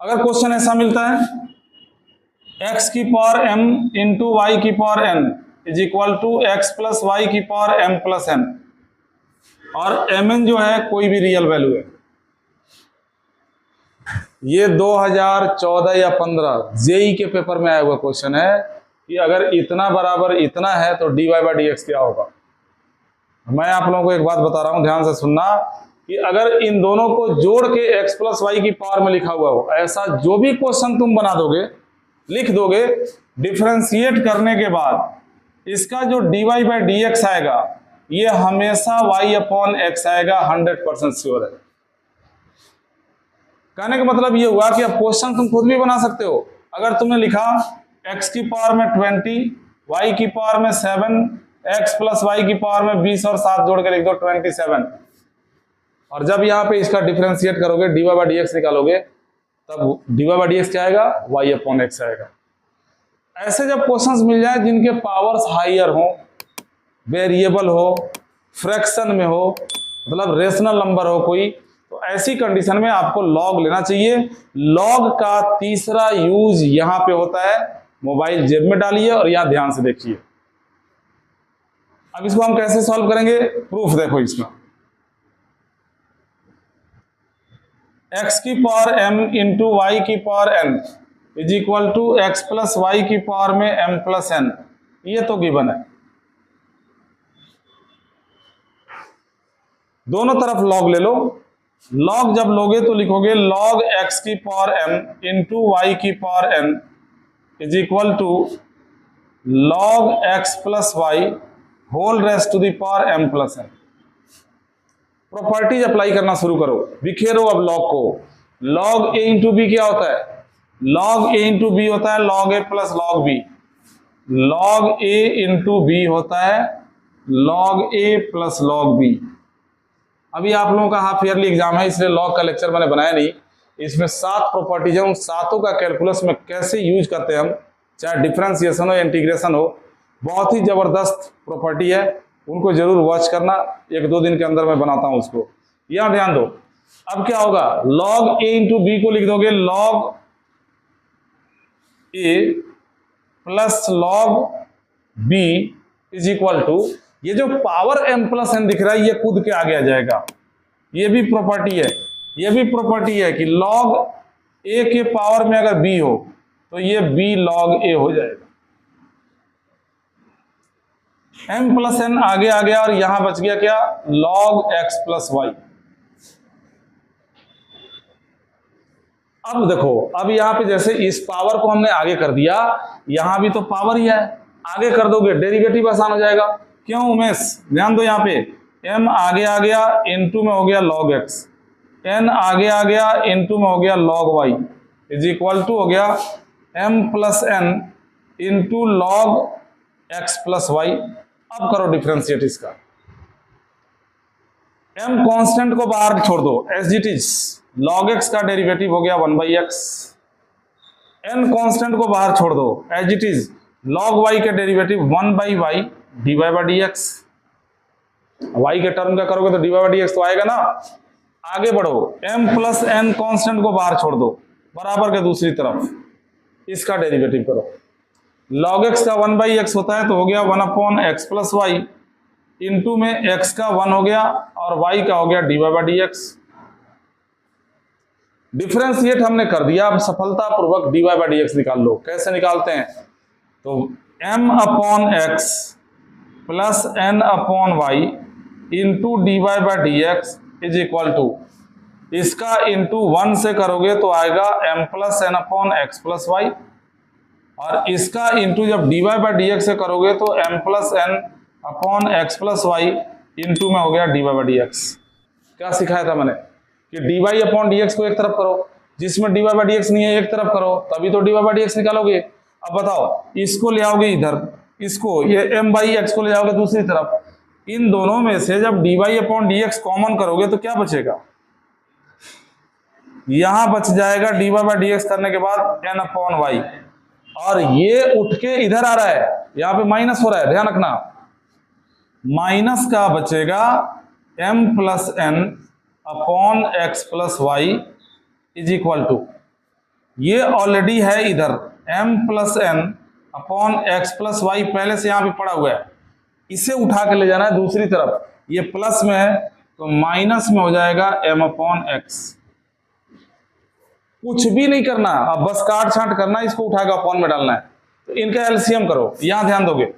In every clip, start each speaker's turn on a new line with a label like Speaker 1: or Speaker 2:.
Speaker 1: अगर क्वेश्चन ऐसा मिलता है x की पावर m इंटू वाई की power n is equal to x plus y की पावर m प्लस n, और mn जो है कोई भी रियल वैल्यू है। ये 2014 या 15 जेई के पेपर में आया हुआ क्वेश्चन है कि अगर इतना बराबर इतना है तो dy बाई डी एक्स क्या होगा। मैं आप लोगों को एक बात बता रहा हूं, ध्यान से सुनना, कि अगर इन दोनों को जोड़ के x प्लस वाई की पावर में लिखा हुआ हो, ऐसा जो भी क्वेश्चन तुम बना दोगे, लिख दोगे, डिफरेंशिएट करने के बाद इसका जो dy बाई डी एक्स आएगा ये हमेशा y अपॉन एक्स आएगा, 100% श्योर है। कहने का मतलब ये हुआ कि अब क्वेश्चन तुम खुद भी बना सकते हो। अगर तुमने लिखा x की पावर में 20, y की पावर में 7, x प्लस वाई की पावर में 20 और 7 जोड़ के लिख दो 27, और जब यहाँ पे इसका डिफरेंशिएट करोगे dy बाई डी एक्स निकालोगे तब dy बाई डी एक्स क्या आएगा, y अपॉन एक्स आएगा। ऐसे जब क्वेश्चंस मिल जाए जिनके पावर्स हायर हो, वेरिएबल हो, फ्रैक्शन में हो, मतलब रेशनल नंबर हो कोई, तो ऐसी कंडीशन में आपको लॉग लेना चाहिए। लॉग का तीसरा यूज यहां पे होता है, मोबाइल जेब में डालिए और यहां ध्यान से देखिए। अब इसको हम कैसे सॉल्व करेंगे, प्रूफ देखो इसमें। x की पावर m इंटू वाई की power n is equal to x plus y की पावर में m प्लस n, ये तो गिवन है। दोनों तरफ लॉग ले लो। लॉग जब लोगे तो लिखोगे लॉग x की पावर m इंटू वाई की power n is equal to log x plus y whole raised to the power m plus n। Properties apply करना शुरू करो, बिखेरो अब लॉग को। लॉग a इंटू बी क्या होता है, लॉग a इंटू बी होता है log a plus log b. Log a into b होता है log a plus log b. अभी आप लोगों का हाफ ईयरली एग्जाम है, इसलिए लॉग का लेक्चर मैंने बनाया नहीं। इसमें 7 प्रॉपर्टीज है, उन सातों का कैलकुलस में कैसे यूज करते हैं हम, चाहे डिफरेंशिएशन हो, इंटीग्रेशन हो, बहुत ही जबरदस्त प्रॉपर्टी है, उनको जरूर वॉच करना। 1-2 दिन के अंदर मैं बनाता हूं उसको, यहां ध्यान दो। अब क्या होगा, लॉग a इंटू बी को लिख दोगे log a plus log b is equal to, ये जो पावर m प्लस n दिख रहा है ये कूद के आगे आ जाएगा। ये भी प्रॉपर्टी है, ये भी प्रॉपर्टी है कि लॉग a के पावर में अगर b हो तो ये b log a हो जाएगा। m प्लस n आगे आ गया और यहां बच गया क्या, log x प्लस वाई। अब देखो, अब यहां पे जैसे इस पावर को हमने आगे कर दिया, यहां भी तो पावर ही है, आगे कर दोगे डेरिवेटिव आसान हो जाएगा। क्यों उमेश, ध्यान दो, यहाँ पे m आगे आ गया, इनटू में हो गया log x, n आगे आ गया, इनटू में हो गया log y is equal to हो गया m plus n into log x plus y. अब करो डिफरेंशिएट इसका। m कांस्टेंट को बाहर छोड़ दो, as it is, log x का डेरिवेटिव हो गया 1/x। n कांस्टेंट को बाहर छोड़ दो, as it is, log y का derivative 1/y dy by d x. y के टर्म का करोगे तो dy बाई डी एक्स तो आएगा ना। आगे बढ़ो, m प्लस n कांस्टेंट को बाहर छोड़ दो, बराबर के दूसरी तरफ इसका डेरिवेटिव करो। log x का 1/x होता है तो हो गया 1/x प्लस वाई, इंटू में x का 1 हो गया और y का हो गया dy by d x. Differentiate हमने कर दिया, अब सफलतापूर्वक dy बाई डी एक्स निकाल लो। कैसे निकालते हैं, तो m upon x plus n upon y into dy by d x is equal to, इसका इंटू 1 से करोगे तो आएगा m plus n upon x plus y, और इसका इंटू जब dy बाई डी एक्स से करोगे तो m plus n upon x plus y into में हो गया dy बाई डी एक्स। क्या सिखाया था मैंने कि dy अपॉन डी एक्स को एक तरफ करो, जिसमें dy बाई डी एक्स नहीं है एक तरफ करो, तभी तो dy बाई डी एक्स निकालोगे। अब बताओ, इसको ले आओगे इधर, इसको, ये m बाई एक्स को ले जाओगे दूसरी तरफ, इन दोनों में से जब dy upon D x common करोगे तो क्या बचेगा, यहां बच जाएगा dy बाई डी एक्स करने के बाद n अपॉन वाई, और ये उठ के इधर आ रहा है, यहां पे माइनस हो रहा है, ध्यान रखना, माइनस का बचेगा m plus n upon x plus y is equal to, ये ऑलरेडी है इधर m plus n upon x plus y पहले से यहां पे पड़ा हुआ है, इसे उठा के ले जाना है दूसरी तरफ। ये प्लस में है तो माइनस में हो जाएगा m अपॉन एक्स। कुछ भी नहीं करना, अब बस काट छांट करना, इसको उठा के अपॉन में डालना है। तो इनका एलसीएम करो, यहां ध्यान दोगे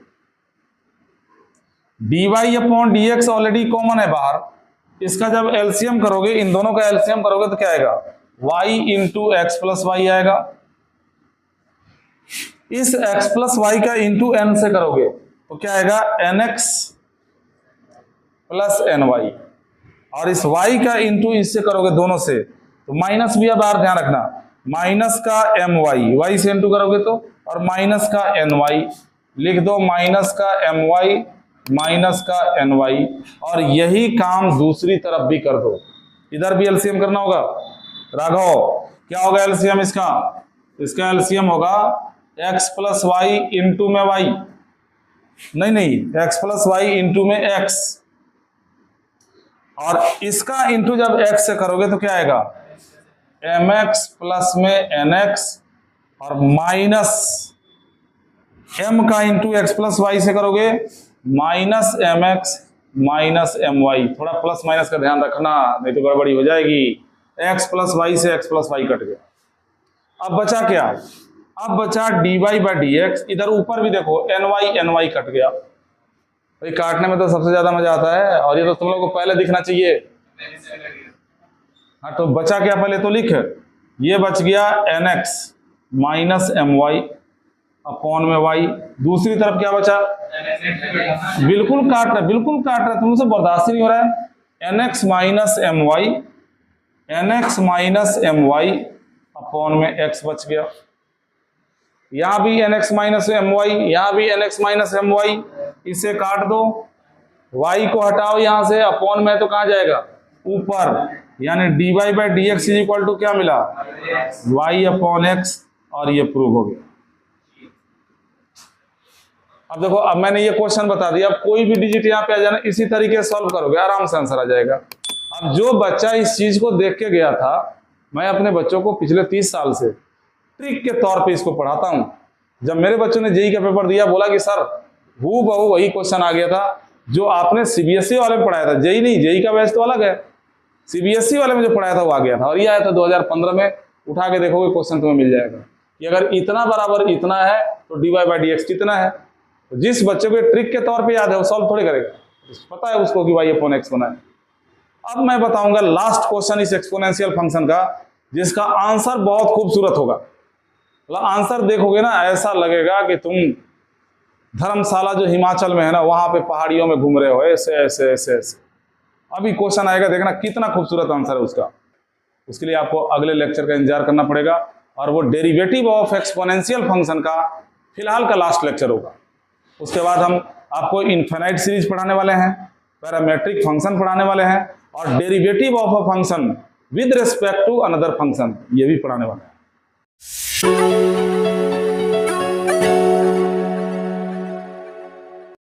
Speaker 1: dy upon dx already common है बाहर, इसका जब एलसीएम करोगे, इन दोनों का एलसीएम करोगे तो क्या आएगा, y into x plus y आएगा। इस x प्लस वाई का इंटू n से करोगे तो क्या आएगा, nx प्लस ny, और इस y का इंटू इससे करोगे दोनों से तो माइनस भी है बाहर, ध्यान रखना, माइनस का my, y से इंटू करोगे तो, और माइनस का ny, लिख दो माइनस का my माइनस का ny, और यही काम दूसरी तरफ भी कर दो, इधर भी एलसीएम करना होगा। राघव क्या होगा एलसीएम इसका, इसका एलसीएम होगा x प्लस वाई इंटू में y, नहीं x प्लस वाई इंटू में x, और इसका इंटू जब x से करोगे तो क्या आएगा, mx प्लस में nx, और माइनस m का इंटू एक्स प्लस वाई से करोगे माइनस mx माइनस my। थोड़ा प्लस माइनस का ध्यान रखना, नहीं तो गड़बड़ी हो जाएगी। x प्लस वाई से x प्लस वाई कट गया। अब बचा क्या, अब बचा dy बाई dx, इधर ऊपर भी देखो ny कट गया। भाई काटने में तो सबसे ज्यादा मजा आता है, और ये तो तुम लोगों को पहले दिखना चाहिए। हाँ तो बचा क्या, पहले तो लिख, ये बच गया nx माइनस my अपॉन में y, दूसरी तरफ क्या बचा, बिल्कुल काट रहा, तुमसे बर्दाश्त नहीं हो रहा है, nx माइनस my अपॉन में x बच गया। यहां भी nx माइनस my, यहां भी nx माइनस my, इसे काट दो, y को हटाओ यहां से, अपॉन में तो कहां जाएगा, ऊपर, यानी dy by dx is equal to क्या मिला, y अपॉन x, और ये प्रूव हो गया। अब देखो, अब मैंने ये क्वेश्चन बता दिया, अब कोई भी डिजिट यहाँ पे आ जाना, इसी तरीके से सॉल्व करोगे, आराम से आंसर आ जाएगा। अब जो बच्चा इस चीज को देख के गया था, मैं अपने बच्चों को पिछले 30 साल से ट्रिक के तौर पे इसको पढ़ाता हूँ। जब मेरे बच्चों ने जेई का पेपर दिया, बोला कि सर हूबहू वही क्वेश्चन आ गया था जो आपने सीबीएसई वाले में पढ़ाया था, जेई नहीं, जेई का बैच तो अलग है, सीबीएसई वाले में जो पढ़ाया था वो आ गया था, और ये आया था 2015 में। उठा के देखोगे क्वेश्चन तुम्हें मिल जाएगा कि अगर इतना बराबर इतना है तो dy बाई dx कितना है। तो जिस बच्चे को ट्रिक के तौर पे याद है वो सॉल्व थोड़ी करेगा, पता है उसको कि y अपॉन x बना है। अब मैं बताऊंगा लास्ट क्वेश्चन इस एक्सपोनेंशियल फंक्शन का, जिसका आंसर बहुत खूबसूरत होगा। मतलब आंसर देखोगे ना, ऐसा लगेगा कि तुम धर्मशाला जो हिमाचल में है ना, वहां पे पहाड़ियों में घूम रहे हो, ऐसे ऐसे ऐसे ऐसे। अभी क्वेश्चन आएगा, देखना कितना खूबसूरत आंसर है उसका। उसके लिए आपको अगले लेक्चर का इंतजार करना पड़ेगा, और वो डेरिवेटिव ऑफ एक्सपोनेंशियल फंक्शन का फिलहाल का लास्ट लेक्चर होगा। उसके बाद हम आपको इनफाइनाइट सीरीज पढ़ाने वाले हैं, पैरामेट्रिक फंक्शन पढ़ाने वाले हैं, और derivative of a function with respect to another function, ये भी पढ़ाने वाले हैं।